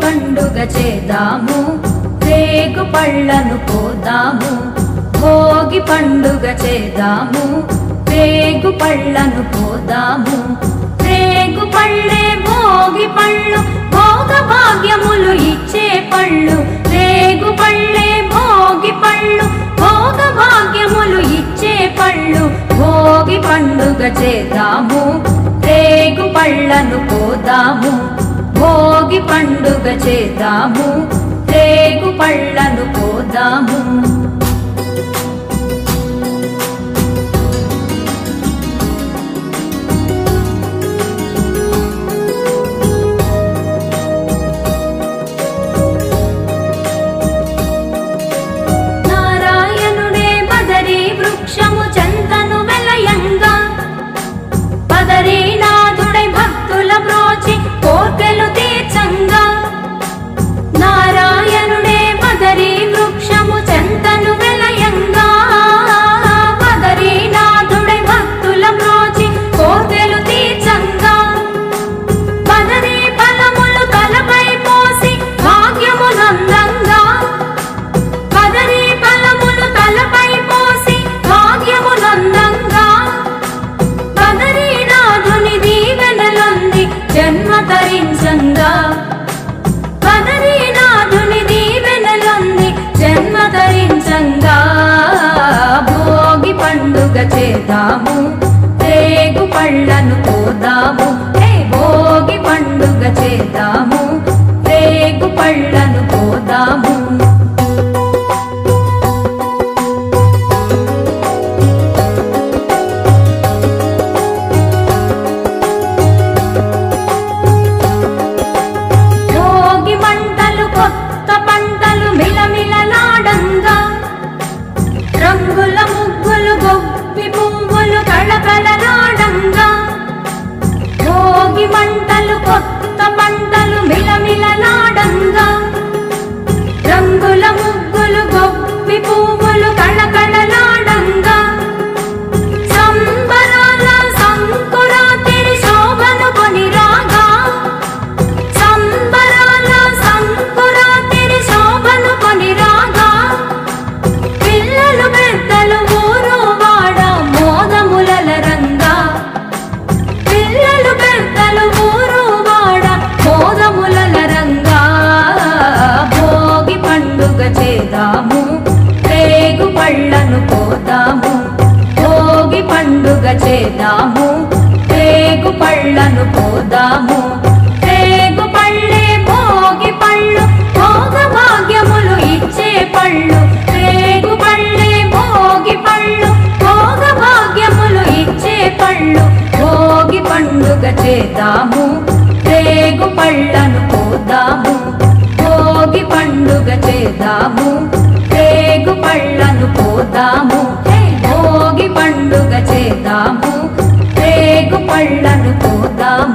పండుగ చేద్దాము, రేగు పళ్ళను కోద్దాము. భోగి పండుగ చేద్దాము, రేగు పళ్ళను కోద్దాము. రేగు పళ్ళే భోగి పళ్ళు, భోగ భాగ్యములు ఇచ్చే పళ్ళు. రేగు పళ్ళే భోగి పళ్ళు, భోగ భాగ్యములు ఇచ్చే పళ్ళు. భోగి పండుగ చేద్దాము, రేగు పళ్ళను కోద్దాము. భోగి పండుగ చేద్దాము, రేగు పళ్ళను కోద్దాము. నారాయణుడే బదరీ వృక్షము చెంతను వెలయంగా, బదరీనాథుడై భక్తుల బ్రోచి కోర్కెలు తీర్చంగా. నారాయణుడే బదరీ వృక్షము చెంతను వెలయంగా, బదరీనాథుడై భక్తుల బ్రోచి కోర్కెలు తీర్చంగా. బదరీ ఫలములు తలపై పోసి భాగ్యమునందంగా, బదరీ ఫలములు తలపై పోసి భాగ్యమునందంగా. బదరీనాథుని దీవెనలొంది జన్మ తరించంగా, బదరీనాథుని దీవెనలొంది జన్మ తరించంగా. భోగి పండుగ చేద్దాము, రేగు పళ్ళను కోద్దాము. భోగి పండుగ చేద్దాము, రేగు పళ్ళను కోద్దాము. భోగి మంటలు కొత్త పంటలు మిలమిలలాడంగా, రంగుల ముగ్గులు గొప్పి పువ్వులు కళకళలాడంగా. భోగి మంటలు కొత్త పంటలు మిలమిలలాడంగా, రంగుల ముగ్గులు గొప్పి పువ్వులు కళకళలాడంగా. సంబరాల సంకురాతిరి శోభను కొని రాగా, సంబరాల సంకురాతిరి శోభను కొని రాగా. పిల్లలు పెద్దలు ఊరు వాడ మోదములల రంగా, పిల్లలు పెద్దలు ఊరు వాడ మోదములల రంగా. భోగి పండుగ చేద్దాము, రేగు పళ్ళను కోద్దాము. భోగి పండుగ చేద్దాము, రేగు పళ్ళను కోద్దాము. రేగు పళ్ళే భోగి పళ్ళు, భోగ భాగ్యములు ఇచ్చే పళ్ళు. రేగు పళ్ళే భోగి పళ్ళు, భోగ భాగ్యములు ఇచ్చే పళ్ళు. భోగి పండుగ చేద్దాము, రేగు పళ్ళను కోద్దాము. భోగి పండుగ చేద్దాము, రేగు పళ్ళను కోద్దాము. భోగి పండుగ చేద్దాము, రేగు పళ్ళను కోద్దాము.